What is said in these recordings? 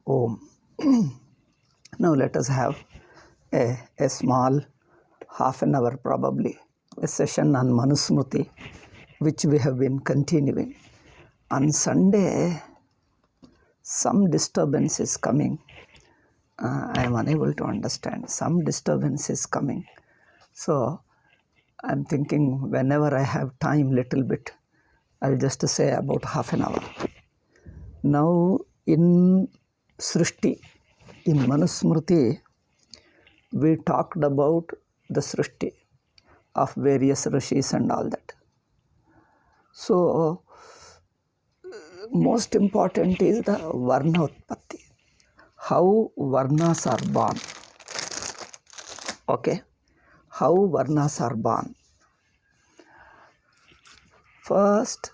Om. Now let us have a small half an hour probably, a session on Manu Smriti, which we have been continuing. On Sunday, some disturbance is coming. I am unable to understand. Some disturbance is coming. So I'm thinking whenever I have time little bit, I'll just say about half an hour. Now in Srishti, in Manu Smriti, we talked about the Srishti of various rishis and all that. So most important is the Varna Utpatti, how Varnas are born. Okay, how Varnas are born. First,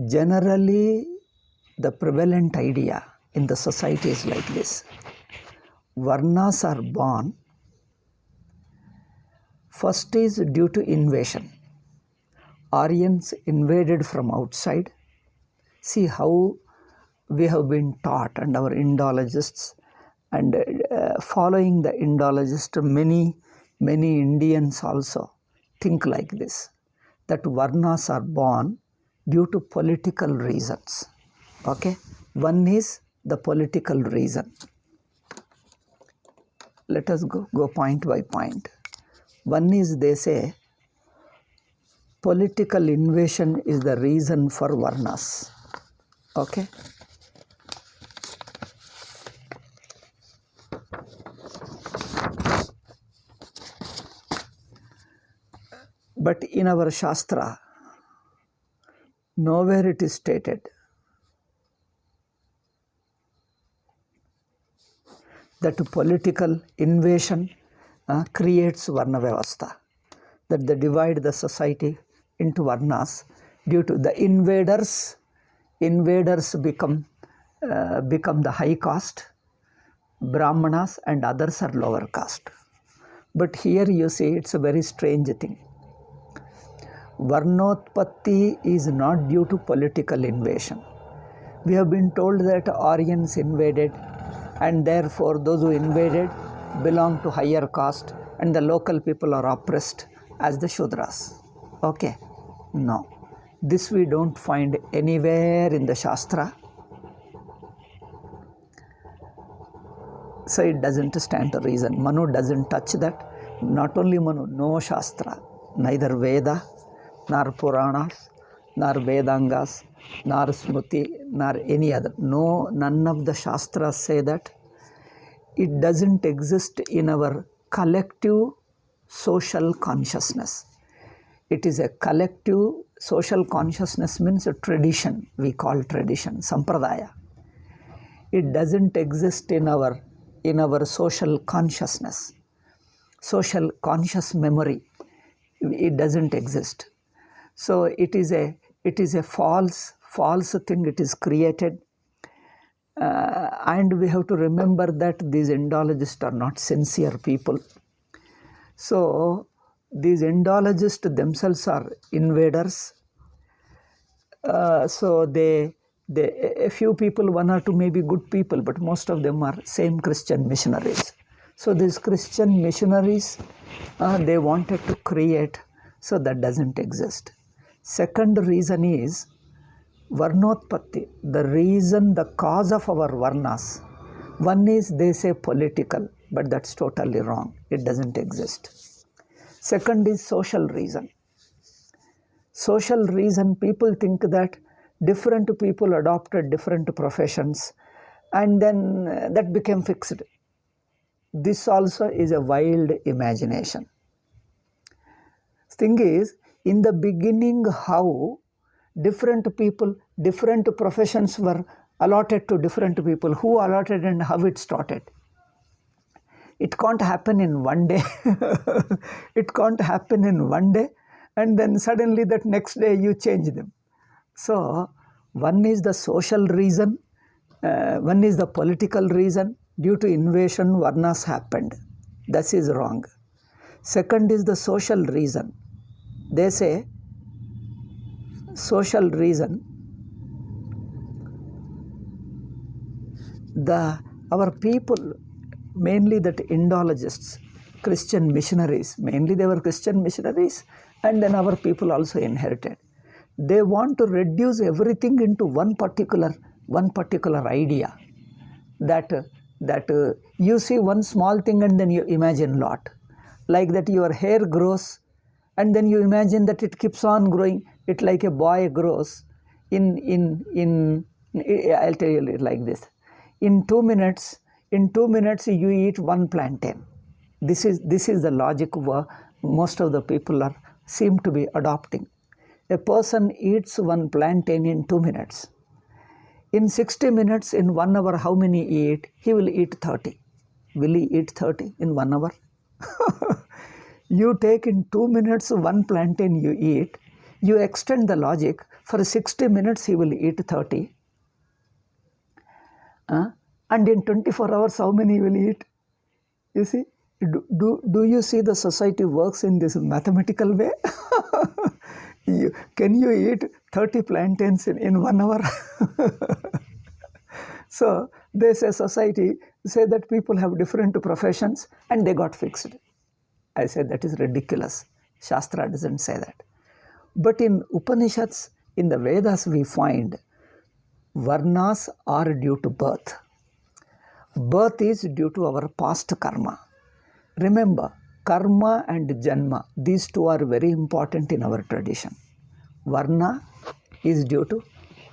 generally the prevalent idea in the society is like this. Varnas are born, first is due to invasion. Aryans invaded from outside. See how we have been taught, and our Indologists, and following the Indologist, many Indians also think like this, that Varnas are born due to political reasons. Okay, one is the political reason. Let us go point by point. One is, they say, political invasion is the reason for Varnas. Okay. But in our Shastra, nowhere it is stated that political invasion creates Varna Vyavastha, that they divide the society into Varnas due to the invaders. Invaders become the high caste, Brahmanas and others are lower caste. But here you see it's a very strange thing. Varnotpatti is not due to political invasion. We have been told that Aryans invaded, and therefore those who invaded belong to higher caste and the local people are oppressed as the Shudras. Okay? No. This we don't find anywhere in the Shastra. So it doesn't stand to reason. Manu doesn't touch that. Not only Manu, no Shastra, neither Veda, nor Puranas, nor Vedangas, nor Smriti, nor any other. No, none of the Shastras say that. It doesn't exist in our collective social consciousness. It is a collective social consciousness, means a tradition, we call tradition, sampradaya. It doesn't exist in our social consciousness, social conscious memory. It doesn't exist. So it is a false thing. It is created, and we have to remember that these Indologists are not sincere people. So these Indologists themselves are invaders. So a few people, one or two may be good people, but most of them are same Christian missionaries. So these Christian missionaries, they wanted to create, so that doesn't exist. Second reason is Varnotpatti, the reason, the cause of our Varnas. One is, they say, political, but that's totally wrong. It doesn't exist. Second is social reason. Social reason, people think that different people adopted different professions and then that became fixed. This also is a wild imagination. Thing is, in the beginning, how different people, different professions were allotted to different people, who allotted and how it started. It can't happen in one day. It can't happen in one day, and then suddenly that next day you change them. So one is the social reason, one is the political reason. Due to invasion, Varnas happened. That is wrong. Second is the social reason. They say social reason our people, mainly that Indologists, Christian missionaries, mainly they were Christian missionaries, and then our people also inherited. They want to reduce everything into one particular idea, that you see one small thing and then you imagine lot, like that your hair grows and then you imagine that it keeps on growing. It like a boy grows in I'll tell you like this. In 2 minutes you eat one plantain. This is the logic most of the people seem to be adopting. A person eats one plantain in 2 minutes. In 60 minutes, in 1 hour, how many eat? He will eat 30. Will he eat 30 in 1 hour? You take in 2 minutes one plantain you eat, you extend the logic, for 60 minutes he will eat 30. And in 24 hours, how many he will eat? You see, do you see the society works in this mathematical way? Can you eat 30 plantains in 1 hour? So they say society say that people have different professions and they got fixed. I said that is ridiculous. Shastra doesn't say that. But in Upanishads, in the Vedas, we find varnas are due to birth. Birth is due to our past karma. Remember, karma and janma, these two are very important in our tradition. Varna is due to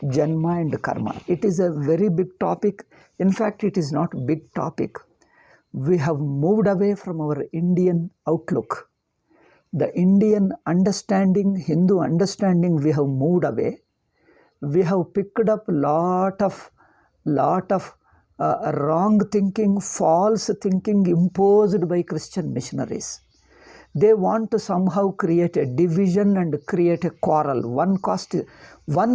janma and karma. It is a very big topic. In fact, it is not a big topic. We have moved away from our Indian outlook. The Indian understanding, Hindu understanding, we have moved away. We have picked up lot of wrong thinking, false thinking imposed by Christian missionaries. They want to somehow create a division and create a quarrel. One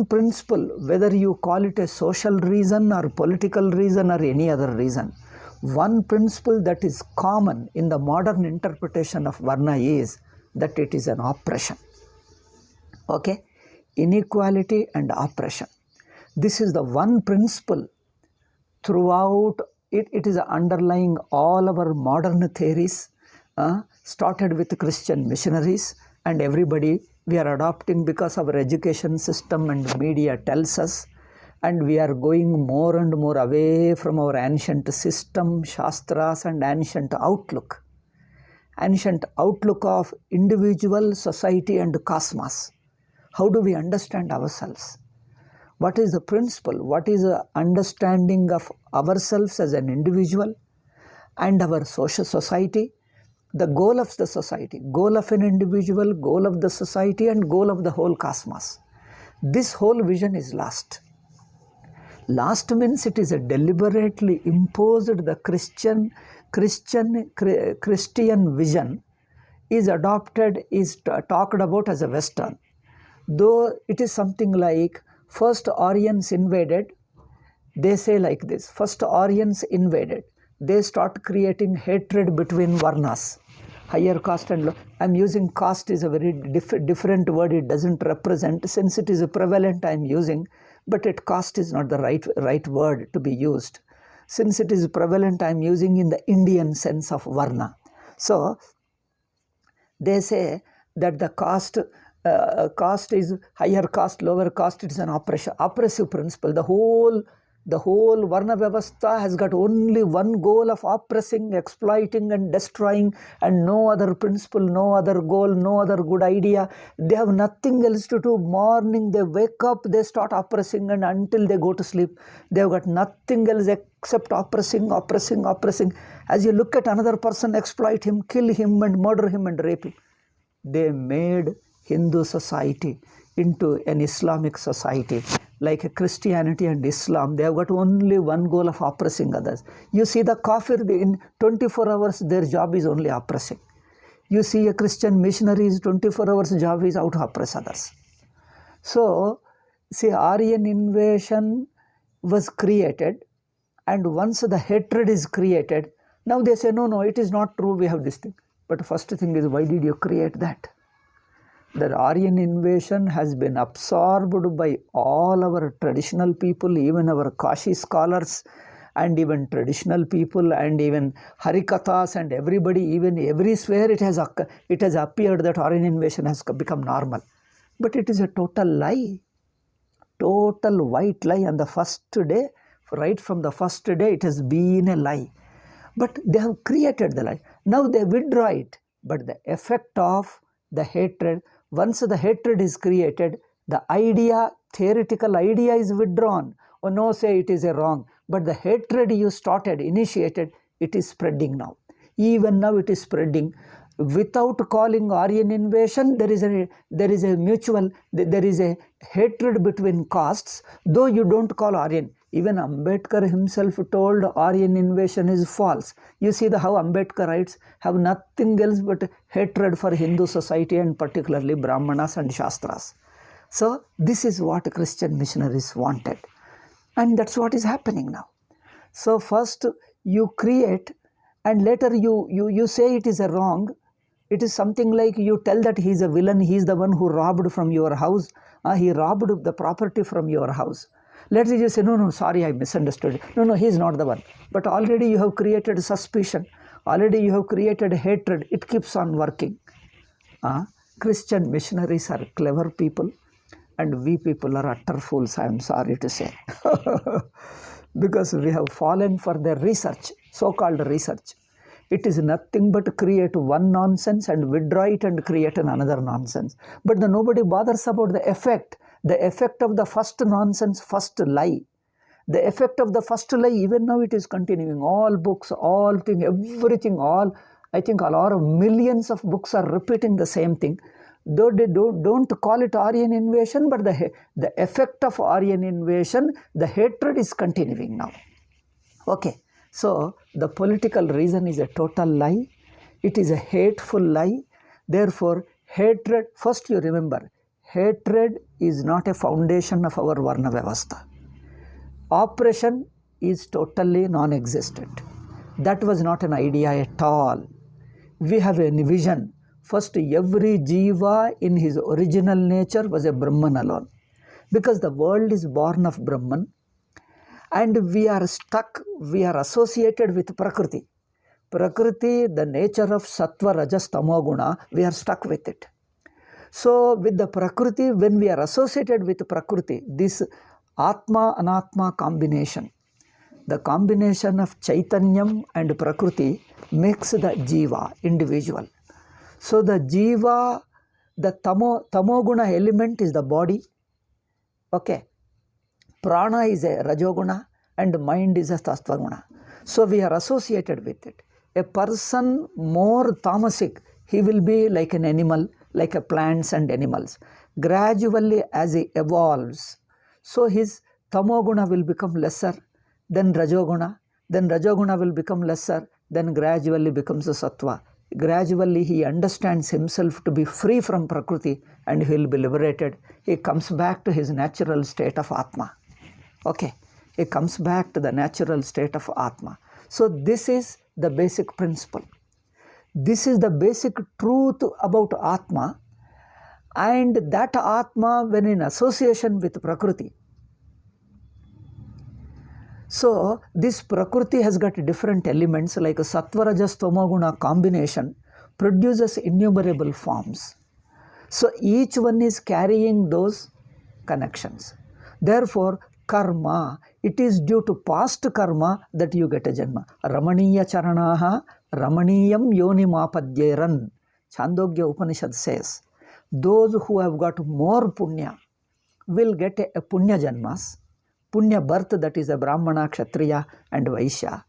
principle, whether you call it a social reason or political reason or any other reason, one principle that is common in the modern interpretation of Varna is that it is an oppression. Okay? Inequality and oppression. This is the one principle throughout. It is underlying all our modern theories, started with Christian missionaries, and everybody we are adopting because our education system and media tells us, and we are going more and more away from our ancient system, shastras, and ancient outlook of individual, society, and cosmos. How do we understand ourselves? What is the principle? What is the understanding of ourselves as an individual and our social society? The goal of the society, goal of an individual, goal of the society, and goal of the whole cosmos. This whole vision is lost. Lost means it is a deliberately imposed. The Christian vision is adopted, is talked about as a Western. Though it is something like, first Aryans invaded, they say like this, first Aryans invaded, they start creating hatred between varnas, higher caste and low. I'm using caste is a very different word, it doesn't represent, since it is prevalent I'm using, but caste is not the right word to be used. Since it is prevalent, I'm using in the Indian sense of varna. So they say that the caste is higher caste, lower caste. It is an oppressive principle. The whole varna vyavastha has got only one goal of oppressing, exploiting, and destroying, and no other principle, no other goal, no other good idea. They have nothing else to do. Morning they wake up, they start oppressing, and until they go to sleep, they have got nothing else except oppressing. As you look at another person, exploit him, kill him, and murder him, and rape him. They made Hindu society into an Islamic society. Like Christianity and Islam, they have got only one goal of oppressing others. You see the kafir, in 24 hours, their job is only oppressing. You see a Christian missionary's 24 hours job is out to oppress others. So, see, Aryan invasion was created, and once the hatred is created, now they say, no, it is not true, we have this thing. But first thing is, why did you create that? The Aryan invasion has been absorbed by all our traditional people, even our Kashi scholars, and even traditional people and even Harikathas and everybody, even everywhere it has appeared that Aryan invasion has become normal. But it is a total lie, total white lie. On the first day, right from the first day, it has been a lie. But they have created the lie. Now they withdraw it. But the effect of the hatred, once the hatred is created, the idea, theoretical idea is withdrawn. Or no, say it is a wrong. But the hatred you started, initiated, it is spreading now. Even now it is spreading. Without calling Aryan invasion, there is a mutual, there is a hatred between castes, though you don't call Aryan. Even Ambedkar himself told Aryan invasion is false. You see how Ambedkarites have nothing else but hatred for Hindu society and particularly Brahmanas and Shastras. So this is what Christian missionaries wanted. And that's what is happening now. So first you create and later you say it is a wrong. It is something like you tell that he is a villain, he is the one who robbed from your house, he robbed the property from your house. Let's just say, no, sorry, I misunderstood. No, he is not the one. But already you have created suspicion, already you have created hatred, it keeps on working. Christian missionaries are clever people and we people are utter fools, I am sorry to say. Because we have fallen for their research, so-called research. It is nothing but create one nonsense and withdraw it and create another nonsense. But nobody bothers about the effect of the first nonsense, first lie. The effect of the first lie, even now it is continuing. All books, all things, everything, I think a lot of millions of books are repeating the same thing. Though they don't call it Aryan invasion, but the effect of Aryan invasion, the hatred is continuing now. Okay. So, the political reason is a total lie. It is a hateful lie. Therefore, hatred, first you remember, hatred is not a foundation of our Varna Vyavastha. Oppression is totally non-existent. That was not an idea at all. We have a vision. First, every jiva in his original nature was a Brahman alone. Because the world is born of Brahman. And we are stuck, we are associated with Prakriti. Prakriti, the nature of Sattva, Rajas, Tamoguna, we are stuck with it. So with the Prakriti, when we are associated with Prakriti, this Atma, Anatma combination, the combination of Chaitanyam and Prakriti makes the Jiva, individual. So the Jiva, the Tamoguna element is the body. Okay. Prana is a Rajoguna and mind is a Tattvaguna. So we are associated with it. A person more tamasic, he will be like an animal, like a plants and animals. Gradually as he evolves, so his Tamoguna will become lesser, then Rajoguna will become lesser, then gradually becomes a Sattva. Gradually he understands himself to be free from Prakriti and he will be liberated. He comes back to his natural state of Atma. Okay, it comes back to the natural state of Atma. So this is the basic principle. This is the basic truth about Atma, and that Atma when in association with Prakriti. So this Prakriti has got different elements like a Sattva, Rajas, Tamoguna combination produces innumerable forms. So each one is carrying those connections. Therefore, karma, it is due to past karma that you get a janma. Ramaniya charanaha ramaniyam yonimapadyeran. Chandogya Upanishad says, those who have got more punya will get a punya janmas, punya birth, that is a Brahmana, Kshatriya and Vaishya.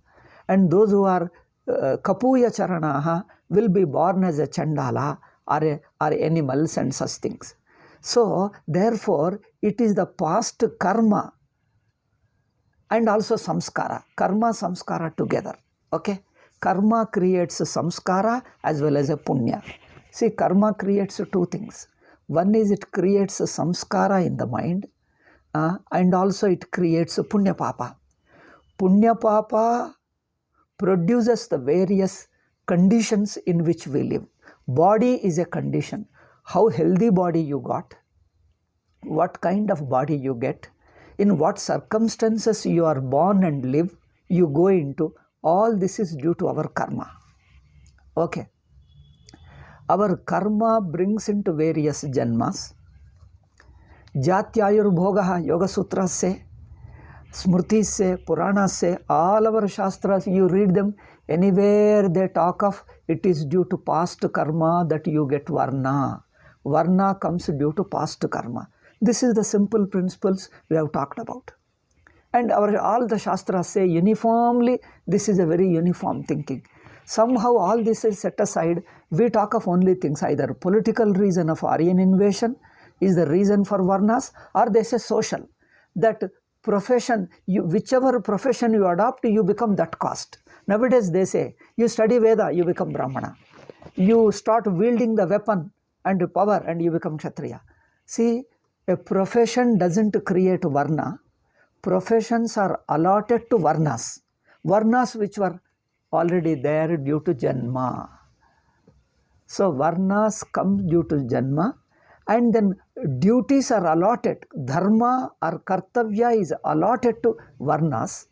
And those who are kapuya charanaha will be born as a Chandala or animals and such things. So, therefore, it is the past karma and also samskara. Karma, samskara together. Okay? Karma creates a samskara as well as a punya. See, karma creates two things. One is it creates a samskara in the mind and also it creates a punya papa. Punya papa produces the various conditions in which we live. Body is a condition. How healthy body you got, what kind of body you get, in what circumstances you are born and live, you go into, all this is due to our karma. Okay. Our karma brings into various janmas. Jatyayur bhogaha, Yoga Sutras say, Smritis say, Puranas say, all our Shastras, you read them, anywhere they talk of, it is due to past karma that you get Varna. Varna comes due to past karma. This is the simple principles we have talked about. And all the Shastras say uniformly, this is a very uniform thinking. Somehow all this is set aside, we talk of only things, either political reason of Aryan invasion is the reason for Varnas, or they say social, that profession, whichever profession you adopt, you become that caste. Nowadays they say, you study Veda, you become Brahmana. You start wielding the weapon and power and you become Kshatriya. See, a profession doesn't create Varna. Professions are allotted to Varnas. Varnas which were already there due to Janma. So Varnas come due to Janma, and then duties are allotted. Dharma or Kartavya is allotted to Varnas.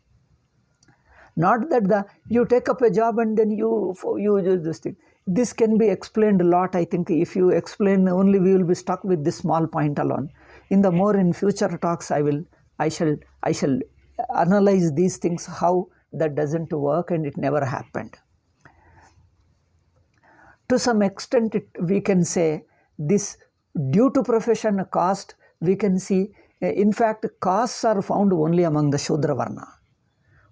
Not that you take up a job and then you do this thing. This can be explained a lot. I think if you explain only, we will be stuck with this small point alone. In future talks, I shall analyze these things, how that doesn't work and it never happened. To some extent, we can say this due to profession caste, we can see, in fact, castes are found only among the Shudra Varna.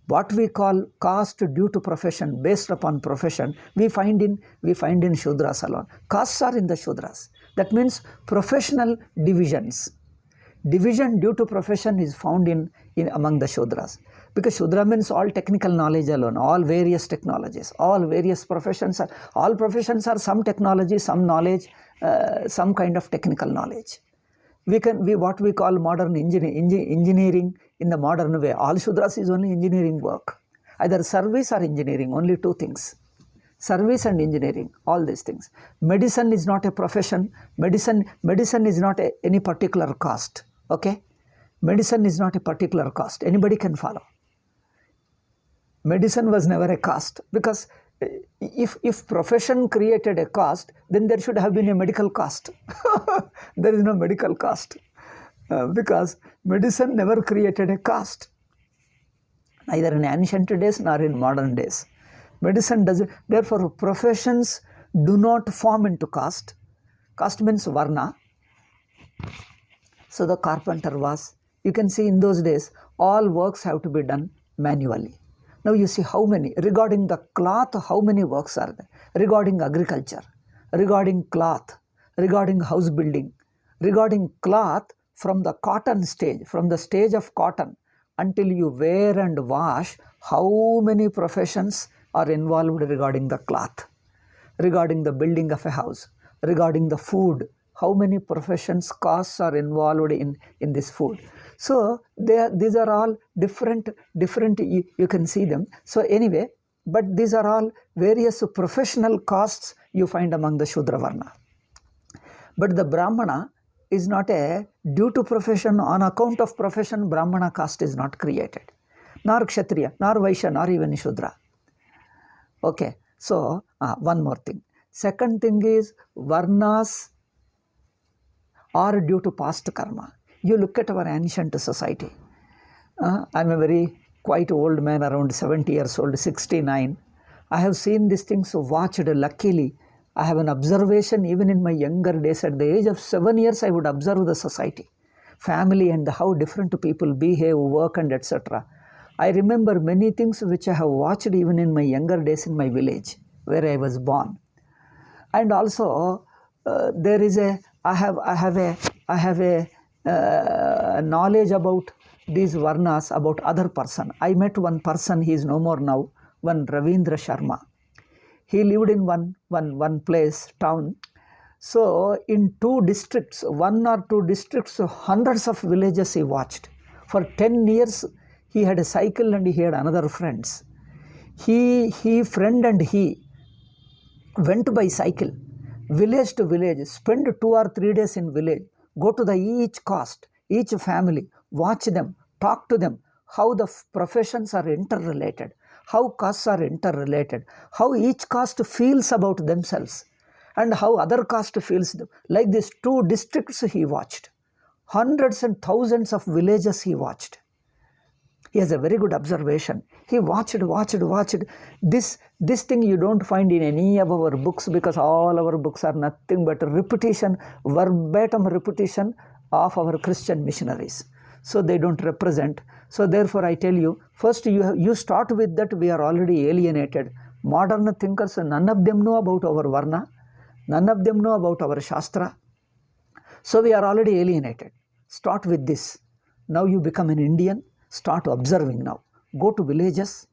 What we call caste due to profession, based upon profession, we find in Shudras alone. Castes are in the Shudras. That means professional divisions. Division due to profession is found in among the Shudras. Because Shudra means all technical knowledge alone, all various technologies, all various professions. All professions are some technology, some knowledge, some kind of technical knowledge. What we call modern engineering in the modern way. All Shudras is only engineering work. Either service or engineering, only two things. Service and engineering, all these things. Medicine is not a profession. Medicine is not any particular caste. Okay? Medicine is not a particular caste. Anybody can follow. Medicine was never a caste, because if profession created a caste, then there should have been a medical caste. There is no medical caste, because medicine never created a caste, neither in ancient days nor in modern days. Medicine doesn't. Therefore, professions do not form into caste. Caste means Varna. So the carpenter was, you can see in those days, all works have to be done manually. Now you see how many, regarding the cloth, how many works are there? Regarding agriculture, regarding cloth, regarding house building, regarding cloth, from the cotton stage, from the stage of cotton until you wear and wash, how many professions are involved regarding the cloth, regarding the building of a house, regarding the food, how many professions, castes are involved in this food. So these are all different, you can see them. So anyway, but these are all various professional castes you find among the Shudra Varna. But the Brahmana is not a due to profession, on account of profession, Brahmana caste is not created. Nor Kshatriya, nor Vaishya, nor even Shudra. Okay, so one more thing. Second thing is Varnas are due to past karma. You look at our ancient society. I'm a very quite old man, around 70 years old, 69. I have seen these things, watched. Luckily, I have an observation even in my younger days. At the age of 7 years, I would observe the society, family, and how different people behave, work, and etc. I remember many things which I have watched even in my younger days in my village where I was born. And also, there is I have a knowledge about these Varnas, about other person. I met one person, he is no more now, one Ravindra Sharma. He lived in one place, town. So in 2 districts, 1 or 2 districts, hundreds of villages he watched. For 10 years, he had a cycle and he had another friends. He and he went by cycle, village to village, spend 2 or 3 days in village, go to each caste, each family, watch them, talk to them, how the professions are interrelated, how castes are interrelated, how each caste feels about themselves, and how other caste feels them. Like these 2 districts he watched, hundreds and thousands of villages he watched. He has a very good observation. He watched. This thing you don't find in any of our books, because all our books are nothing but repetition, verbatim repetition of our Christian missionaries. So they don't represent. So therefore I tell you, first you start with that. We are already alienated. Modern thinkers, none of them know about our Varna. None of them know about our Shastra. So we are already alienated. Start with this. Now you become an Indian. Start observing now. Go to villages.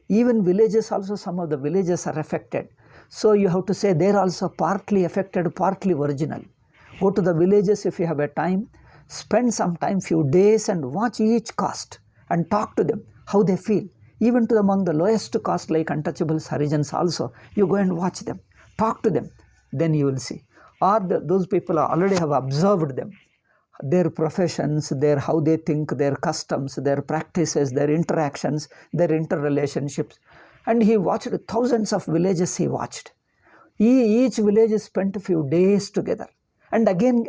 Even villages also, some of the villages are affected. So you have to say they're also partly affected, partly original. Go to the villages if you have a time. Spend some time, few days, and watch each caste and talk to them, how they feel. Even to among the lowest caste like untouchables, Harijans also, you go and watch them. Talk to them. Then you will see. Or those people already have observed them. Their professions, how they think, their customs, their practices, their interactions, their interrelationships. And he watched thousands of villages he watched. Each village spent a few days together. And again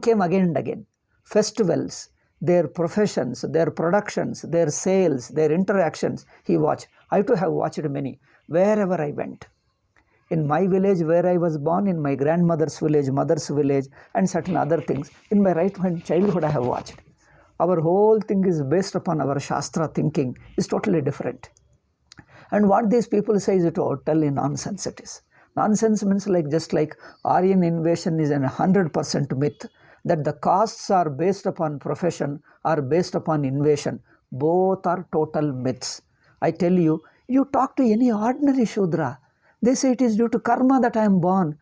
came again and again. Festivals, their professions, their productions, their sales, their interactions, he watched. I too have watched many, wherever I went. In my village where I was born, in my grandmother's village, mother's village, and certain other things, in my right-hand childhood I have watched. Our whole thing is based upon our Shastra thinking, is totally different. And what these people say is totally nonsense it is. Nonsense means just like Aryan invasion is 100% myth, that the castes are based upon profession or based upon invasion. Both are total myths. I tell you, you talk to any ordinary Shudra, they say it is due to karma that I am born.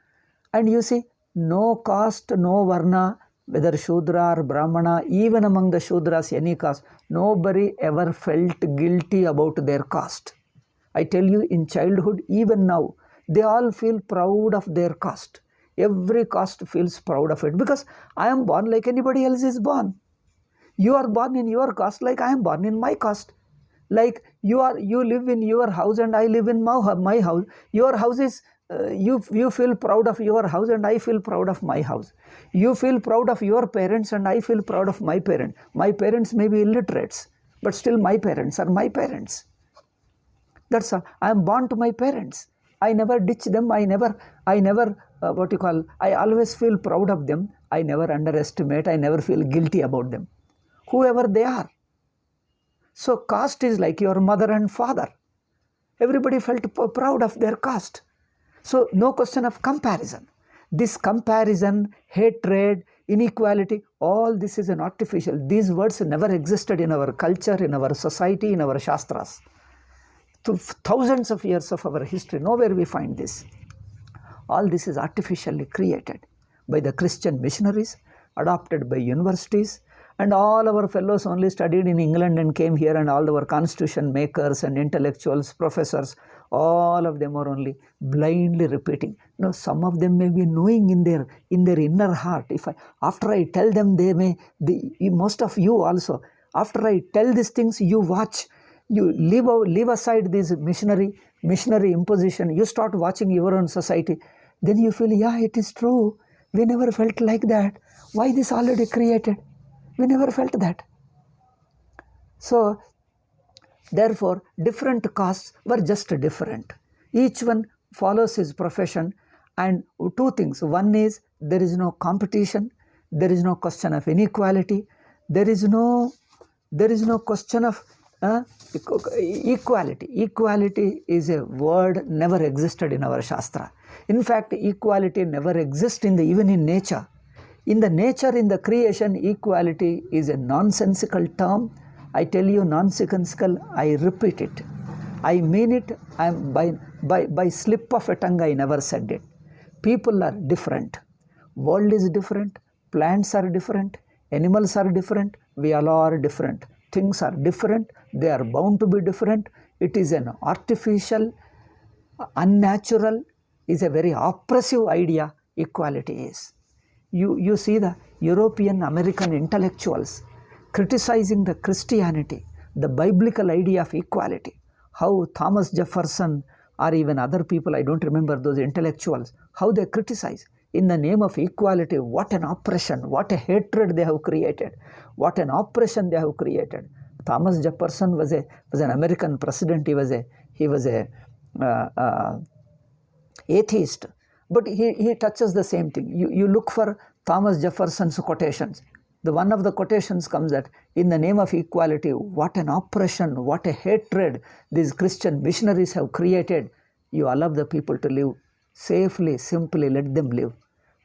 And you see, no caste, no varna, whether Shudra or Brahmana, even among the Shudras, any caste, nobody ever felt guilty about their caste. I tell you, in childhood, even now, they all feel proud of their caste. Every caste feels proud of it, because I am born like anybody else is born. You are born in your caste like I am born in my caste. Like you live in your house and I live in my house. Your house is, you feel proud of your house and I feel proud of my house. You feel proud of your parents and I feel proud of my parents. My parents may be illiterates, but still my parents are my parents. That's all. I am born to my parents. I never ditch them. I never, I always feel proud of them. I never underestimate. I never feel guilty about them, whoever they are. So caste is like your mother and father. Everybody felt proud of their caste. So no question of comparison. This comparison, hatred, inequality, all this is an artificial. These words never existed in our culture, in our society, in our Shastras. Through thousands of years of our history, nowhere we find this. All this is artificially created by the Christian missionaries, adopted by universities, and all our fellows only studied in England and came here, and all our constitution makers and intellectuals, professors, all of them are only blindly repeating. No, some of them may be knowing in their inner heart. After I tell them, most of you also, after I tell these things, you watch, you leave aside this missionary imposition, you start watching your own society, then you feel, yeah, it is true. We never felt like that. Why this already created? We never felt that. So, therefore, different castes were just different. Each one follows his profession, and 2 things. One is, there is no competition, there is no question of inequality, there is no question of equality. Equality is a word never existed in our Shastra. In fact, equality never exists even in nature. In the nature, in the creation, equality is a nonsensical term. I tell you, nonsensical, I repeat it. I mean it. By slip of a tongue, I never said it. People are different. World is different. Plants are different. Animals are different. We all are different. Things are different. They are bound to be different. It is an artificial, unnatural, is a very oppressive idea, equality is. You see the European American intellectuals criticizing the Christianity, the biblical idea of equality. How Thomas Jefferson or even other people, I don't remember those intellectuals, how they criticize. In the name of equality, what an oppression, what a hatred they have created, what an oppression they have created. Thomas Jefferson was an American president. He was a atheist, but he touches the same thing. You look for Thomas Jefferson's quotations. The one of the quotations comes that in the name of equality, what an oppression, what a hatred these Christian missionaries have created. You allow the people to live safely, simply let them live.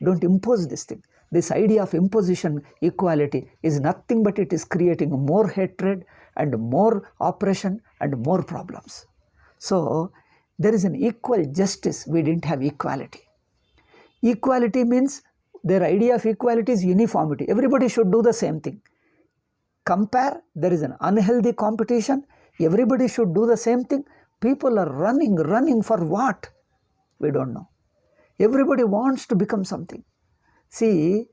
Don't impose this thing. This idea of imposition, equality, is nothing but it is creating more hatred and more oppression and more problems. So there is an equal justice. We didn't have equality. Equality means their idea of equality is uniformity. Everybody should do the same thing. Compare, there is an unhealthy competition. Everybody should do the same thing. People are running for what? We don't know. Everybody wants to become something. See,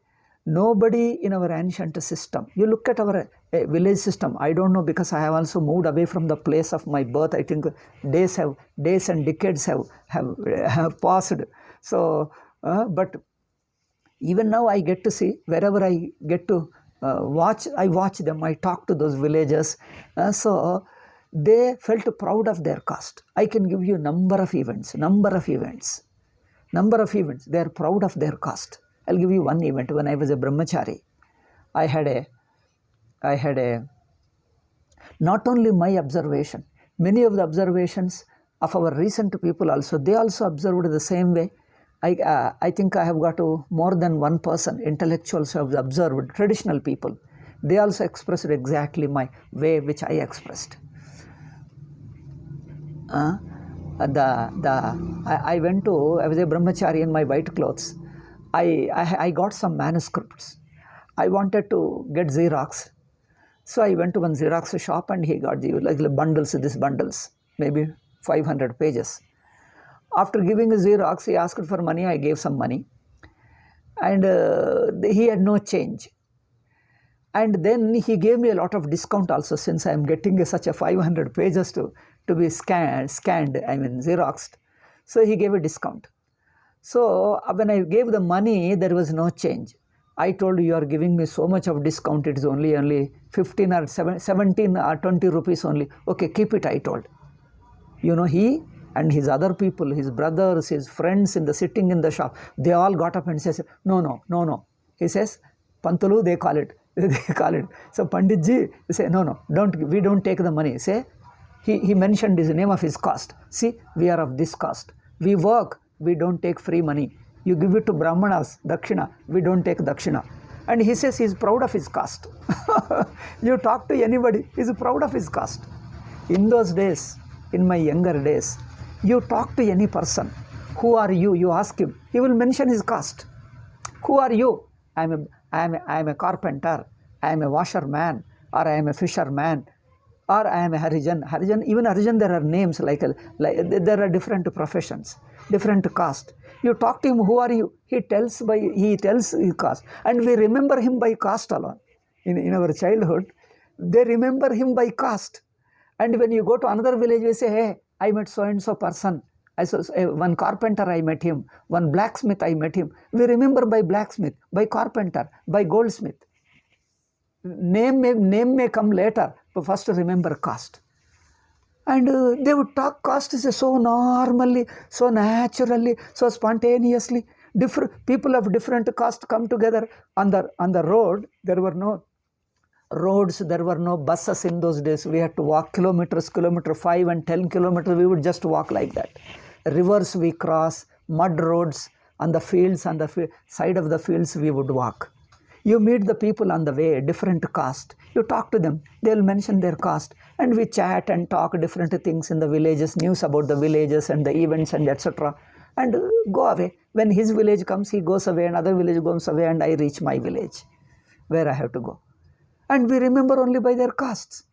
nobody in our ancient system, you look at our village system, I don't know, because I have also moved away from the place of my birth. I think days and decades have passed. So, but even now I get to see, wherever I get to I watch them, I talk to those villagers. So they felt proud of their caste. I can give you number of events. They are proud of their caste. I'll give you one event. When I was a brahmachari, I had a not only my observation, many of the observations of our recent people also, they also observed the same way. I think I have got to more than one person, intellectuals who have observed, traditional people. They also expressed exactly my way which I expressed. I was a brahmachari in my white clothes. I got some manuscripts. I wanted to get Xerox. So I went to one Xerox shop and he got these bundles, maybe 500 pages. After giving a Xerox, he asked for money. I gave some money. And he had no change. And then he gave me a lot of discount also, since I am getting such a 500 pages to be scanned, Xeroxed. So he gave a discount. So when I gave the money, there was no change. I told, you are giving me so much of discount, it is only 15 or 17 or 20 rupees only. Okay, keep it, I told. He and his other people, his brothers, his friends sitting in the shop, they all got up and says, no. He says, Pantulu, they call it. So Panditji, they say, no, we don't take the money. Say, he mentioned the name of his caste. See, we are of this caste. We work, we don't take free money. You give it to Brahmanas, Dakshina, we don't take Dakshina. And he says he's proud of his caste. You talk to anybody, he's proud of his caste. In those days, in my younger days, you talk to any person, who are you? You ask him, he will mention his caste. Who are you? I am a carpenter, I am a washerman, or I am a fisherman, or I am a Harijan. Even Harijan, there are names, like there are different professions, different caste. You talk to him, who are you? He tells his caste. And we remember him by caste alone. In our childhood, they remember him by caste. And when you go to another village, you say, hey, I met so-and-so person. I saw one carpenter, I met him. One blacksmith, I met him. We remember by blacksmith, by carpenter, by goldsmith. Name may come later, but first remember caste. And they would talk caste so normally, so naturally, so spontaneously. People of different caste come together on the road. There were no roads, there were no buses in those days. We had to walk kilometers, 5 and 10 kilometers. We would just walk like that. Rivers we cross, mud roads on the fields, on the side of the fields we would walk. You meet the people on the way, different caste. You talk to them, they will mention their caste. And we chat and talk different things in the villages, news about the villages and the events and etc. And go away. When his village comes, he goes away, another village goes away, and I reach my village, where I have to go. And we remember only by their castes.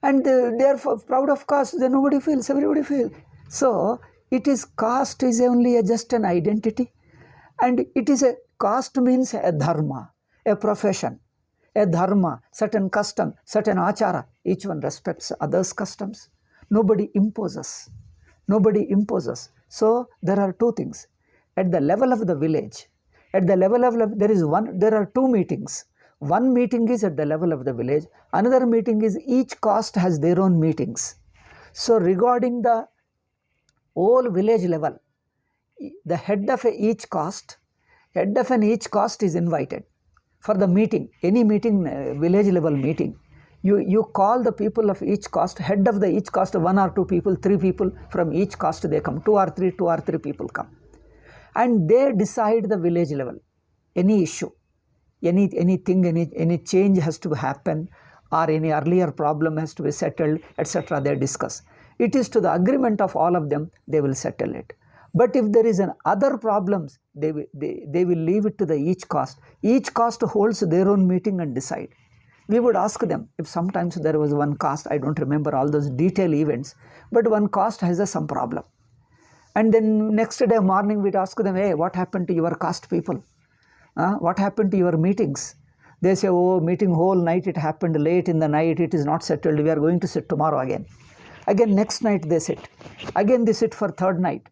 And they are proud of caste, then nobody feels, everybody feels. So, caste is only just an identity. And caste means a dharma, a profession. a dharma, certain custom, certain achara. Each one respects others' customs. Nobody imposes. Nobody imposes. So there are two things. At the level of the village, at the level of there are two meetings. One meeting is at the level of the village. Another meeting is each caste has their own meetings. So regarding the whole village level, the head of each caste is invited for the meeting. Any meeting, village level meeting, you call the people of each caste, head of each caste, 1 or 2 people, 3 people from each caste they come, 2 or 3 people come, and they decide the village level, any issue, anything, any change has to happen, or any earlier problem has to be settled, etc. They discuss. It is to the agreement of all of them, they will settle it. But if there is other problems, they will leave it to the each caste. Each caste holds their own meeting and decide. We would ask them, if sometimes there was one caste, I don't remember all those detailed events, but one caste has some problem. And then next day morning, we'd ask them, hey, what happened to your caste people? What happened to your meetings? They say, oh, meeting whole night, it happened late in the night, it is not settled, we are going to sit tomorrow again. Again, next night they sit. Again, they sit for third night.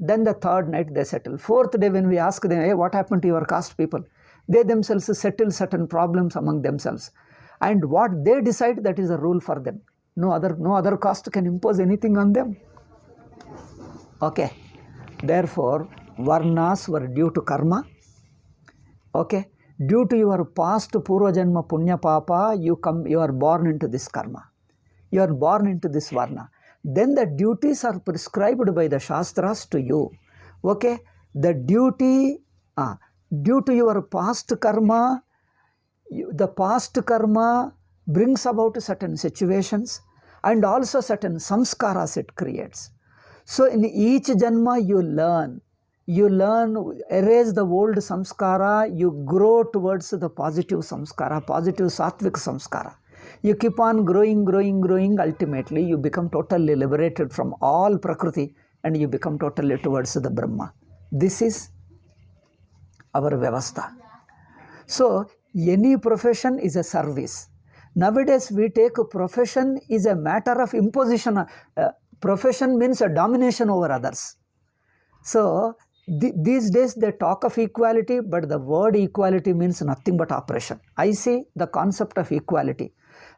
Then the third night they settle. Fourth day when we ask them, hey, what happened to your caste people? They themselves settle certain problems among themselves. And what they decide, that is a rule for them. No other caste can impose anything on them. Okay. Therefore, varnas were due to karma. Okay. Due to your past purva janma punya papa, you are born into this karma. You are born into this varna. Then the duties are prescribed by the Shastras to you. Okay? The duty, due to your past karma, the past karma brings about certain situations and also certain samskaras it creates. So in each janma you learn, erase the old samskara, you grow towards the positive samskara, positive sattvic samskara. You keep on growing, ultimately you become totally liberated from all Prakriti and you become totally towards the Brahma. This is our Vyavastha. So, any profession is a service. Nowadays we take a profession is a matter of imposition. Profession means a domination over others. So, these days they talk of equality, but the word equality means nothing but oppression. I see the concept of equality.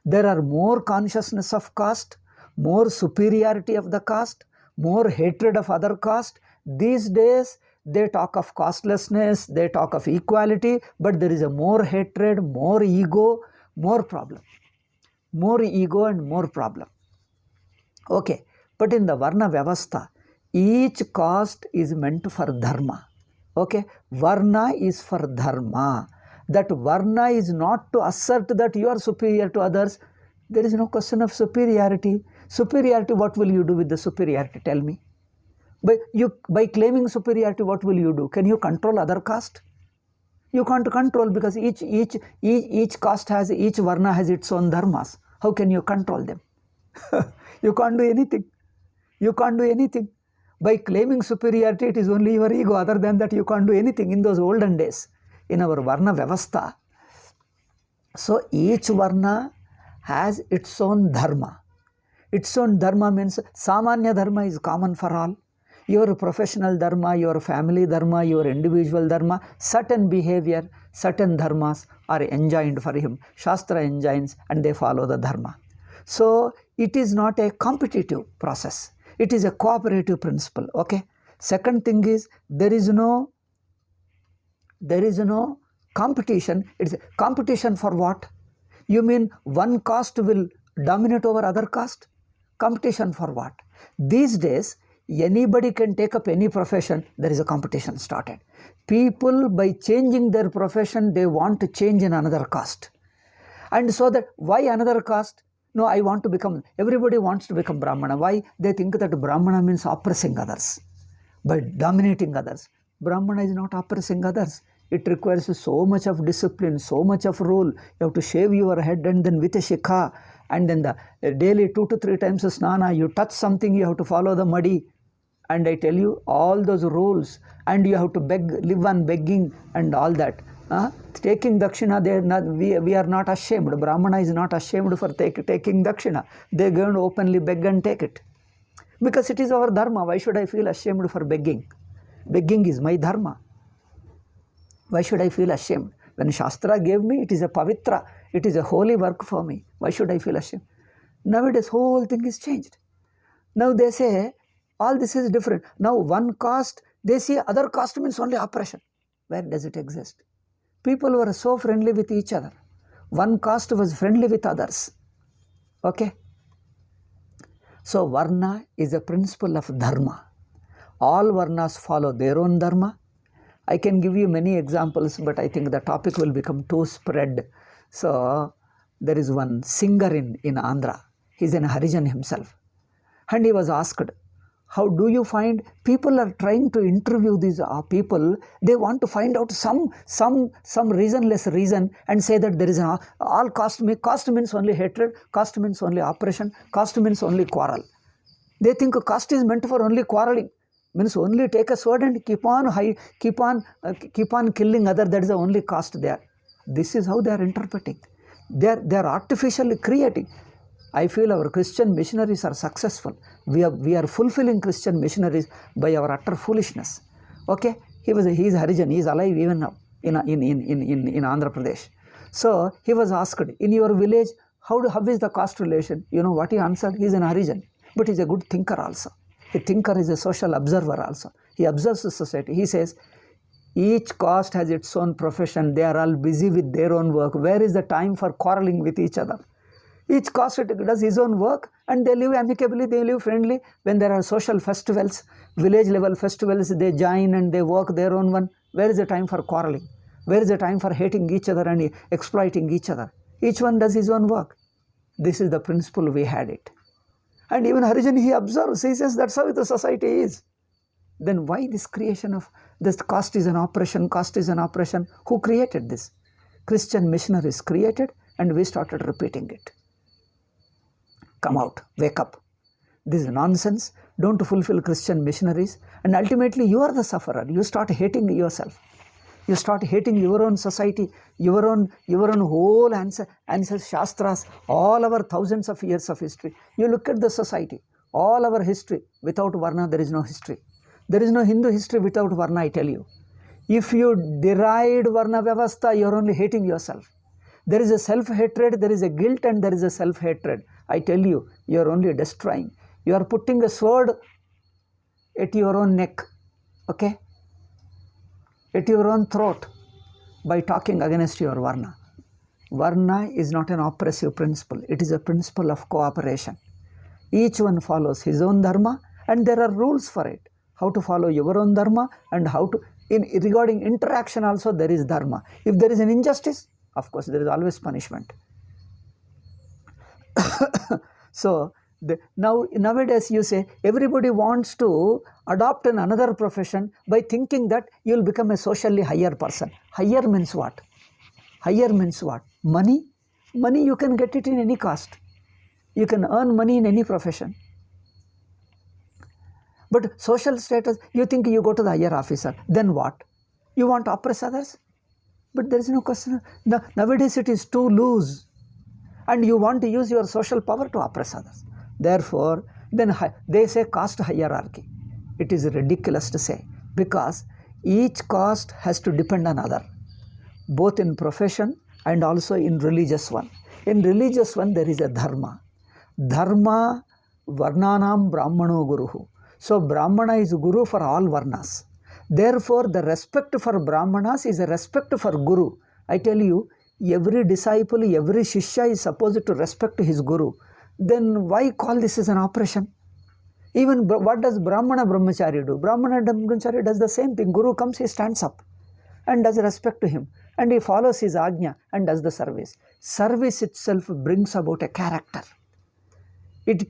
There are more consciousness of caste, more superiority of the caste, more hatred of other caste. These days, they talk of castelessness, they talk of equality, but there is a more hatred, more ego, more problem. More ego and more problem. Okay, but in the Varna Vyavastha, each caste is meant for dharma. Okay, Varna is for dharma. That Varna is not to assert that you are superior to others. There is no question of superiority. Superiority, what will you do with the superiority? Tell me. By claiming superiority, what will you do? Can you control other caste? You can't control, because each caste has, each Varna has its own dharmas. How can you control them? You can't do anything. You can't do anything. By claiming superiority, it is only your ego. Other than that, you can't do anything in those olden days. In our Varna Vyavastha, so each Varna has its own dharma. Its own dharma means Samanya dharma is common for all. Your professional dharma, your family dharma, your individual dharma, certain behavior, certain dharmas are enjoined for him. Shastra enjoins and they follow the dharma. So it is not a competitive process. It is a cooperative principle. Okay. Second thing is there is no competition. It's a competition for what? You mean one caste will dominate over other caste? Competition for what? These days, anybody can take up any profession, there is a competition started. People, by changing their profession, they want to change in another caste. And so that, why another caste? No, I want to become, everybody wants to become Brahmana. Why? They think that Brahmana means oppressing others, by dominating others. Brahmana is not oppressing others. It requires so much of discipline, so much of rule. You have to shave your head and then with a shikha, and then the daily 2 to 3 times snana. You touch something, you have to follow the muddy. And I tell you, all those rules, and you have to beg, live on begging and all that. taking dakshina, we are not ashamed. Brahmana is not ashamed for taking dakshina. They go and openly beg and take it. Because it is our dharma. Why should I feel ashamed for begging? Begging is my dharma. Why should I feel ashamed? When Shastra gave me, it is a pavitra. It is a holy work for me. Why should I feel ashamed? Nowadays, whole thing is changed. Now they say, all this is different. Now one caste, they see other caste means only oppression. Where does it exist? People were so friendly with each other. One caste was friendly with others. Okay? So Varna is a principle of dharma. All Varnas follow their own dharma. I can give you many examples, but I think the topic will become too spread. So there is one singer in Andhra. He's an Harijan himself. And he was asked, how do you find people are trying to interview these people? They want to find out some reasonless reason and say that there is all caste means only hatred, caste means only oppression, caste means only quarrel. They think caste is meant for only quarreling. Means only take a sword and keep on killing other. That is the only caste there. This is how they are interpreting. They are artificially creating. I feel our Christian missionaries are successful. We are fulfilling Christian missionaries by our utter foolishness. Okay, he is Harijan. He is alive even now in Andhra Pradesh. So he was asked, in your village, how is the caste relation? You know what he answered? He is an Harijan, but he is a good thinker also. A thinker is a social observer also. He observes the society. He says, each caste has its own profession. They are all busy with their own work. Where is the time for quarreling with each other? Each caste does his own work and they live amicably, they live friendly. When there are social festivals, village level festivals, they join and they work their own one. Where is the time for quarreling? Where is the time for hating each other and exploiting each other? Each one does his own work. This is the principle we had it. And even Harijan, he observes, he says that's how the society is. Then why this creation of this caste is an oppression, caste is an oppression? Who created this? Christian missionaries created and we started repeating it. Come out, wake up. This is nonsense. Don't fulfill Christian missionaries. And ultimately you are the sufferer. You start hating yourself. You start hating your own society, your own whole ancestors, Shastras, all our thousands of years of history. You look at the society, all our history. Without Varna, there is no history. There is no Hindu history without Varna, I tell you. If you deride Varna Vyavastha, you are only hating yourself. There is a self-hatred, there is a guilt, and there is a self-hatred. I tell you, you are only destroying. You are putting a sword at your own neck, okay? At your own throat by talking against your Varna. Varna is not an oppressive principle. It is a principle of cooperation. Each one follows his own dharma and there are rules for it. How to follow your own dharma and how to, regarding interaction also there is dharma. If there is an injustice, of course there is always punishment. So, nowadays you say everybody wants to adopt another profession by thinking that you will become a socially higher person. Higher means what? Higher means what? Money? Money you can get it in any caste. You can earn money in any profession. But social status, you think you go to the higher officer, then what? You want to oppress others? But there is no question. Nowadays it is too loose. And you want to use your social power to oppress others. Therefore, then they say caste hierarchy. It is ridiculous to say because each caste has to depend on other, both in profession and also in religious one. In religious one, there is a dharma. Dharma varnanam brahmano guruhu. So, Brahmana is guru for all varnas. Therefore, the respect for Brahmanas is a respect for guru. I tell you, every disciple, every shishya is supposed to respect his guru. Then why call this as an oppression? Even what does Brahmana Brahmachari do? Brahmana Brahmachari does the same thing. Guru comes, he stands up and does respect to him. And he follows his ajna and does the service. Service itself brings about a character. It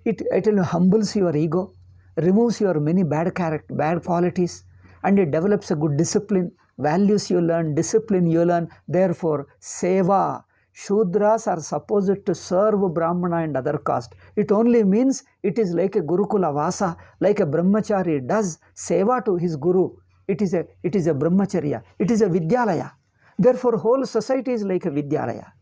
humbles your ego, removes your many bad qualities, and it develops a good discipline. Values you learn, discipline you learn. Therefore, seva. Shudras are supposed to serve Brahmana and other caste. It only means it is like a Gurukula Vasa, like a Brahmachari does seva to his Guru. It is a Brahmacharya. It is a Vidyalaya. Therefore, whole society is like a Vidyalaya.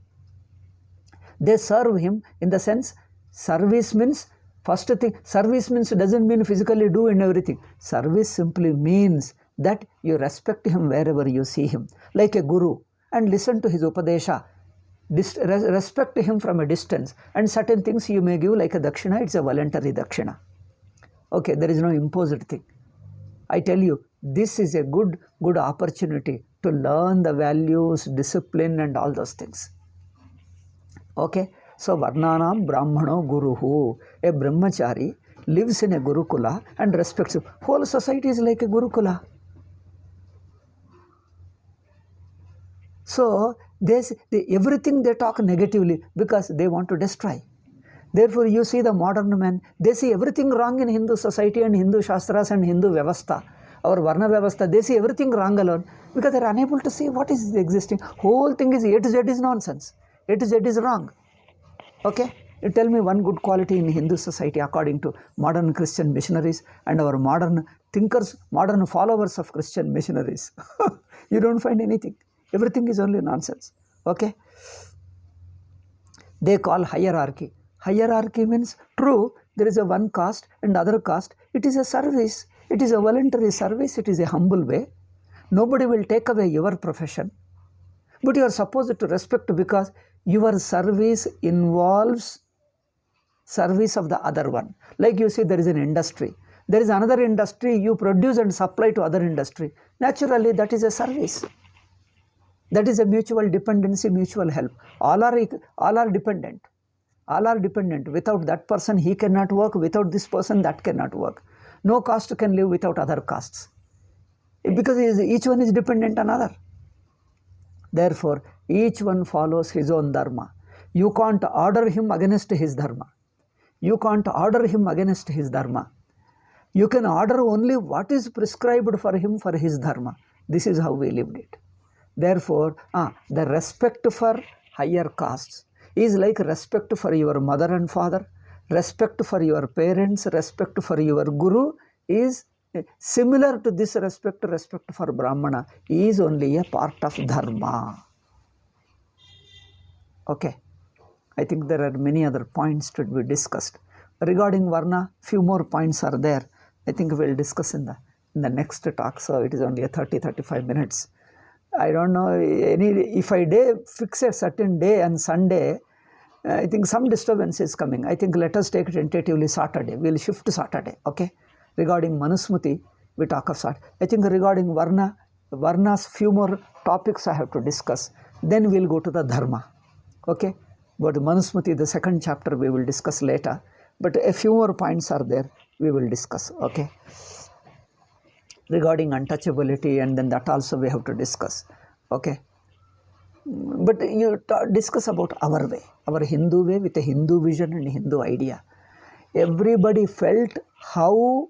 They serve him in the sense, service means, first thing, service means doesn't mean physically do and everything. Service simply means that you respect him wherever you see him, like a guru, and listen to his upadesha. Respect him from a distance, and certain things you may give like a dakshina. It's a voluntary dakshina. Okay, there is no imposed thing. I tell you, this is a good opportunity to learn the values, discipline, and all those things. Okay, so Varnanam Brahmano Guruhu. A brahmachari lives in a Gurukula and respects him. Whole society is like a Gurukula. So everything they talk negatively because they want to destroy. Therefore, you see the modern man, they see everything wrong in Hindu society and Hindu Shastras and Hindu Vyavastha, our Varna Vyavastha. They see everything wrong alone because they are unable to see what is existing. Whole thing is A to Z is nonsense. A to Z is wrong. Okay? You tell me one good quality in Hindu society according to modern Christian missionaries and our modern thinkers, modern followers of Christian missionaries. You don't find anything. Everything is only nonsense. Okay? They call hierarchy. Hierarchy means, true, there is a one caste and other caste. It is a service. It is a voluntary service. It is a humble way. Nobody will take away your profession. But you are supposed to respect because your service involves service of the other one. Like you see, there is an industry. There is another industry, you produce and supply to other industry. Naturally, that is a service. That is a mutual dependency, mutual help. All are dependent. All are dependent. Without that person, he cannot work. Without this person, that cannot work. No caste can live without other castes. Because each one is dependent on another. Therefore, each one follows his own dharma. You can't order him against his dharma. You can't order him against his dharma. You can order only what is prescribed for him for his dharma. This is how we lived it. Therefore, the respect for higher castes is like respect for your mother and father, respect for your parents, respect for your guru is similar to this respect for Brahmana is only a part of dharma. Okay, I think there are many other points to be discussed. Regarding Varna, few more points are there. I think we will discuss in the next talk, so it is only a 30-35 minutes. I don't know, if I fix a certain day and Sunday, I think some disturbance is coming. I think let us take it tentatively Saturday. We will shift to Saturday, okay? Regarding Manu Smriti, we talk of Saturday. I think regarding Varna's few more topics I have to discuss. Then we will go to the Dharma, okay? But Manu Smriti, the second chapter, we will discuss later. But a few more points are there, we will discuss, okay? Regarding untouchability, and then that also we have to discuss, okay? But you discuss about our way, our Hindu way with a Hindu vision and Hindu idea. Everybody felt how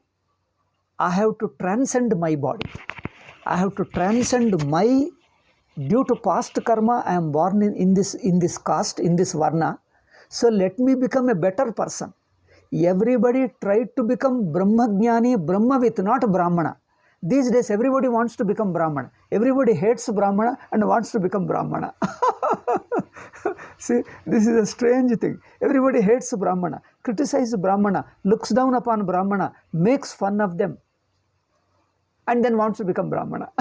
I have to transcend my body. I have to transcend my, due to past karma, I am born in this caste, in this Varna. So let me become a better person. Everybody tried to become Brahmagyani, Brahmavit, not Brahmana. These days, everybody wants to become Brahmana. Everybody hates Brahmana and wants to become Brahmana. See, this is a strange thing. Everybody hates Brahmana, criticizes Brahmana, looks down upon Brahmana, makes fun of them, and then wants to become Brahmana.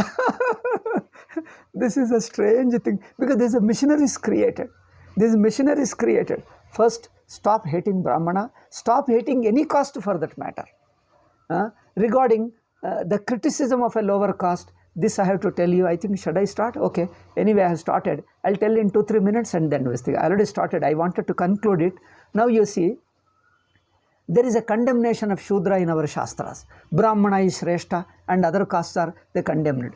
This is a strange thing because there is a missionaries created. These missionaries created. First, stop hating Brahmana, stop hating any caste for that matter. Regarding the criticism of a lower caste, this I have to tell you. I think, should I start? Okay. Anyway, I have started. I'll tell in 2-3 minutes and then I already started. I wanted to conclude it. Now you see, there is a condemnation of Shudra in our Shastras. Brahmana is Shrestha and other castes are they condemned.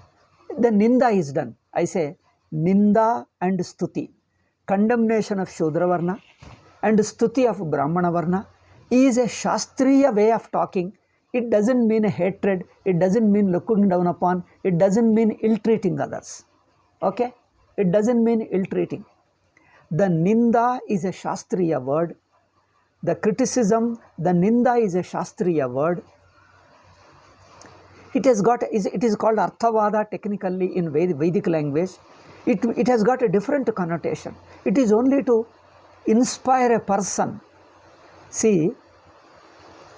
The Ninda is done. I say Ninda and Stuti. Condemnation of Shudra Varna and Stuti of Brahmana Varna is a Shastriya way of talking. It doesn't mean a hatred, it doesn't mean looking down upon, it doesn't mean ill-treating others. Okay? It doesn't mean ill-treating. The Ninda is a Shastriya word. The criticism, the Ninda is a Shastriya word. It is called Arthavada technically in Vedic language. It has got a different connotation. It is only to inspire a person. See,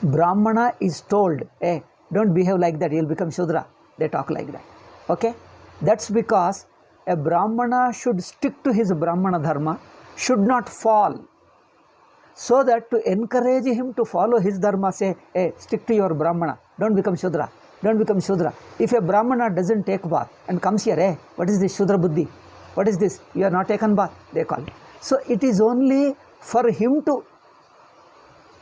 Brahmana is told, hey, don't behave like that, you'll become Shudra. They talk like that. Okay? That's because a Brahmana should stick to his Brahmana dharma, should not fall. So that to encourage him to follow his dharma, say, hey, stick to your Brahmana, don't become Shudra, don't become Shudra. If a Brahmana doesn't take bath and comes here, hey, what is this Shudra Buddhi? What is this? You are not taken bath, they call. So it is only for him to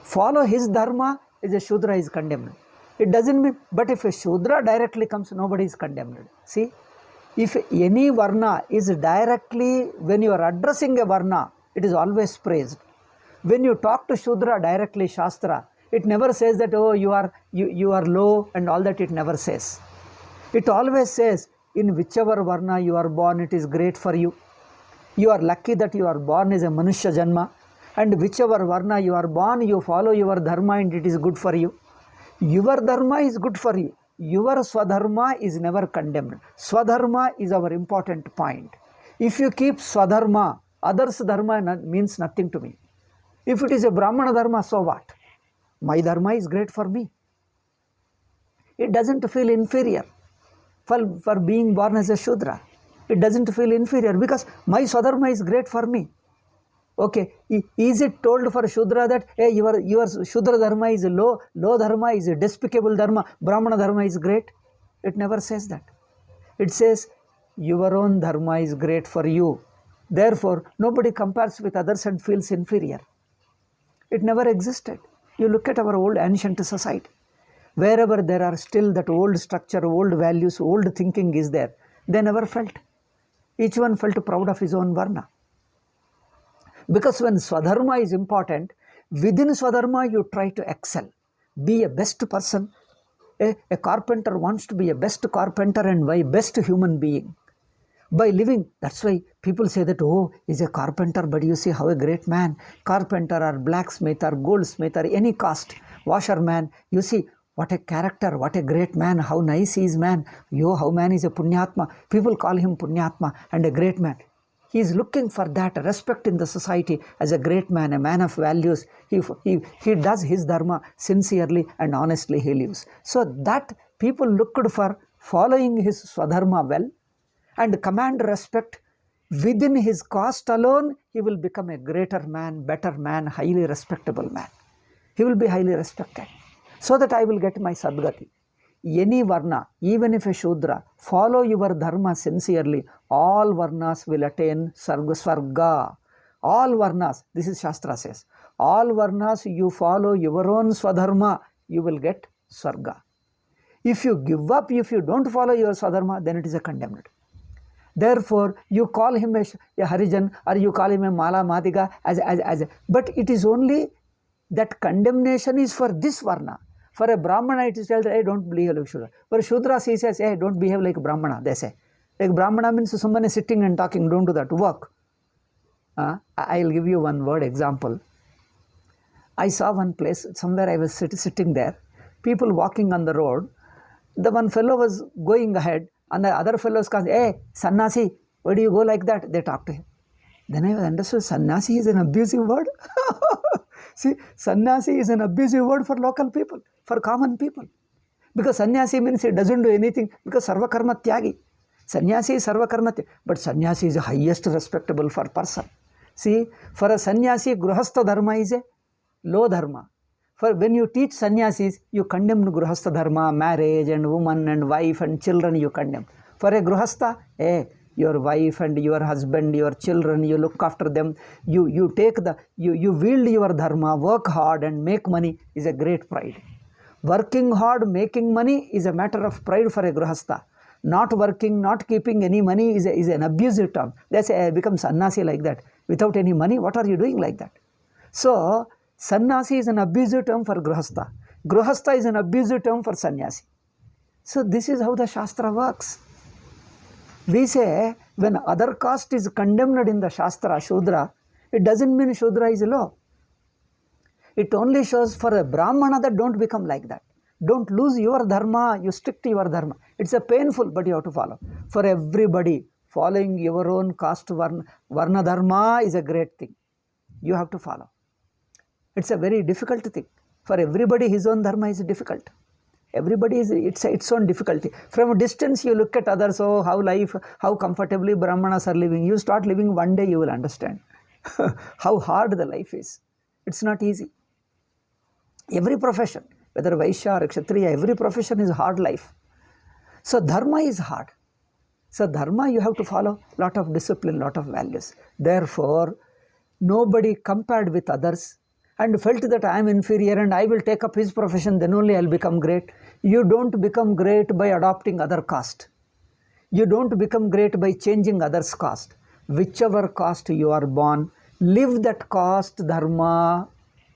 follow his dharma, is a Shudra is condemned. It doesn't mean, but if a Shudra directly comes, nobody is condemned. See, if any Varna is directly, when you are addressing a Varna, it is always praised. When you talk to Shudra directly, Shastra, it never says that, oh, you are low and all that, it never says. It always says, in whichever Varna you are born, it is great for you. You are lucky that you are born as a Manushya Janma, and whichever Varna you are born, you follow your Dharma and it is good for you. Your Dharma is good for you. Your Swadharma is never condemned. Swadharma is our important point. If you keep Swadharma, others' Dharma means nothing to me. If it is a Brahmana Dharma, so what? My Dharma is great for me. It doesn't feel inferior for being born as a Shudra. It doesn't feel inferior because my Swadharma is great for me. Okay, is it told for Shudra that, hey, your Shudra Dharma is low Dharma is a despicable Dharma, Brahmana Dharma is great? It never says that. It says, your own Dharma is great for you. Therefore, nobody compares with others and feels inferior. It never existed. You look at our old ancient society. Wherever there are still that old structure, old values, old thinking is there, they never felt. Each one felt proud of his own Varna. Because when Swadharma is important, within Swadharma you try to excel. Be a best person. A carpenter wants to be a best carpenter and a best human being. By living, that's why people say that, oh, he's a carpenter, but you see how a great man, carpenter or blacksmith or goldsmith or any caste, washerman, you see what a character, what a great man, how nice he is man. Yo, how man is a Punyatma. People call him Punyatma and a great man. He is looking for that respect in the society as a great man, a man of values. He does his dharma sincerely and honestly he lives. So that people looked for following his Swadharma well and command respect within his caste alone, he will become a greater man, better man, highly respectable man. He will be highly respected. So that I will get my Sadgati. Any Varna, even if a Shudra, follow your Dharma sincerely, all Varnas will attain Svarga. All Varnas, this is Shastra says, all Varnas you follow your own Swadharma, you will get Svarga. If you give up, if you don't follow your Swadharma, then it is a condemned. Therefore, you call him a Harijan or you call him a Mala Madiga but it is only that condemnation is for this Varna. For a Brahmana, it is told, hey, don't behave like Shudra. For Shudra, he says, hey, don't behave like Brahmana, they say. Like Brahmana means someone is sitting and talking, don't do that, work. I'll give you one word example. I saw one place, somewhere I was sitting there, people walking on the road. The one fellow was going ahead, and the other fellows come, hey, Sannasi, why do you go like that? They talk to him. Then I understood, Sannasi is an abusive word. See, Sannyasi is an abusive word for local people, for common people. Because Sannyasi means he doesn't do anything, because Sarva Karma Tyagi. Sannyasi is Sarva Karma Tyagi, but Sannyasi is the highest respectable for person. See, for a Sannyasi, Gruhastha Dharma is a low Dharma. For when you teach Sannyasis, you condemn Gruhastha Dharma, marriage and woman and wife and children you condemn. For a Gruhastha, your wife and your husband, your children, you look after them, you wield your dharma, work hard and make money is a great pride. Working hard, making money is a matter of pride for a Grihastha. Not working, not keeping any money is an abusive term. They say, become sannyasi like that. Without any money, what are you doing like that? So, sannyasi is an abusive term for Grihastha. Grihastha is an abusive term for sannyasi. So, this is how the Shastra works. We say, when other caste is condemned in the Shastra, Shudra, it doesn't mean Shudra is low. It only shows for a Brahmana that don't become like that. Don't lose your dharma, you stick to your dharma. It's a painful, but you have to follow. For everybody, following your own caste varna dharma is a great thing. You have to follow. It's a very difficult thing. For everybody, his own dharma is difficult. Everybody is its own difficulty. From a distance, you look at others, oh, how comfortably Brahmanas are living. You start living, one day you will understand how hard the life is. It's not easy. Every profession, whether Vaishya or Kshatriya, every profession is hard life. So dharma is hard. So dharma, you have to follow lot of discipline, lot of values. Therefore, nobody compared with others and felt that I am inferior and I will take up his profession, then only I will become great. You don't become great by adopting other caste. You don't become great by changing others' caste. Whichever caste you are born, live that caste dharma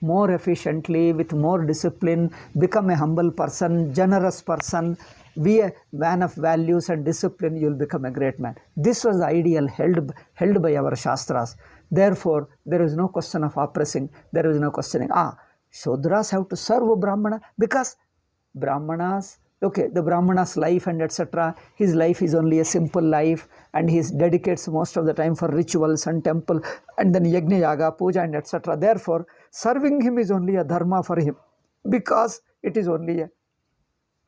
more efficiently, with more discipline, become a humble person, generous person, be a man of values and discipline, you will become a great man. This was the ideal held by our Shastras. Therefore, there is no question of oppressing, there is no questioning, Shudras have to serve Brahmana, because Brahmanas, okay, the Brahmana's life and etc., his life is only a simple life and he dedicates most of the time for rituals and temple and then yajna, yaga, puja and etc. Therefore, serving him is only a dharma for him, because it is only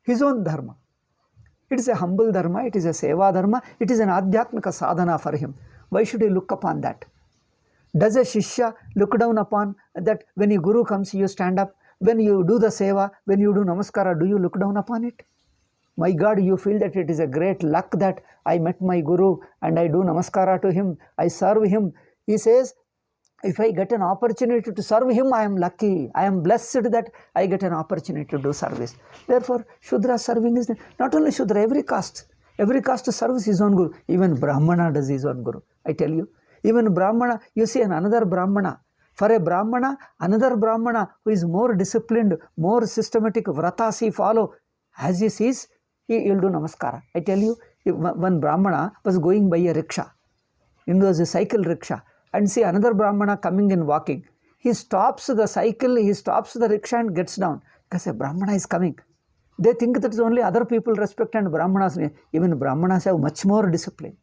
his own dharma. It is a humble dharma, it is a seva dharma, it is an adhyatmika sadhana for him. Why should he look upon that? Does a Shishya look down upon that when a Guru comes, you stand up? When you do the seva, when you do namaskara, do you look down upon it? My God, you feel that it is a great luck that I met my Guru and I do namaskara to him, I serve him. He says, if I get an opportunity to serve him, I am lucky. I am blessed that I get an opportunity to do service. Therefore, Shudra serving is not only Shudra, every caste serves his own Guru. Even Brahmana does his own Guru. I tell you, even Brahmana, you see another Brahmana. For a Brahmana, another Brahmana who is more disciplined, more systematic, vratas he follow, as he sees, he will do namaskara. I tell you, one Brahmana was going by a rickshaw. It was a cycle rickshaw. And see another Brahmana coming and walking. He stops the cycle, he stops the rickshaw and gets down, because a Brahmana is coming. They think that only other people respect and Brahmanas. Even Brahmanas have much more discipline.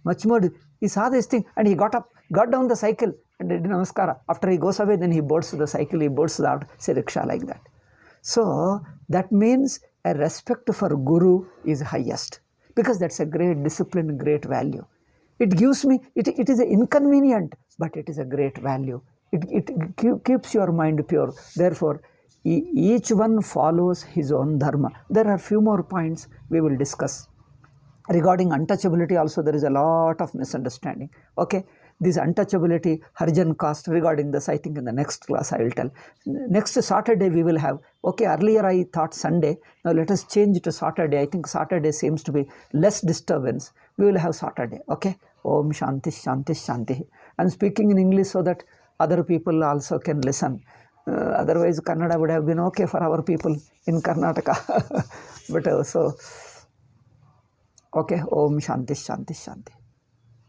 Much more. He saw this thing and he got up, got down the cycle and did namaskara. After he goes away, then he boards the cycle, he boards the out, say rickshaw like that. So that means a respect for Guru is highest, because that's a great discipline, great value. It gives me, it is inconvenient, but it is a great value. It keeps your mind pure. Therefore, each one follows his own dharma. There are few more points we will discuss. Regarding untouchability also, there is a lot of misunderstanding. Okay, this untouchability, Harijan caste, regarding this, I think in the next class I will tell. Next Saturday we will have, okay, earlier I thought Sunday, now let us change to Saturday. I think Saturday seems to be less disturbance. We will have Saturday, okay? Om Shanti Shanti Shanti. I am speaking in English so that other people also can listen. Otherwise Kannada would have been okay for our people in Karnataka. But also, okay, Om Shanti Shanti Shanti.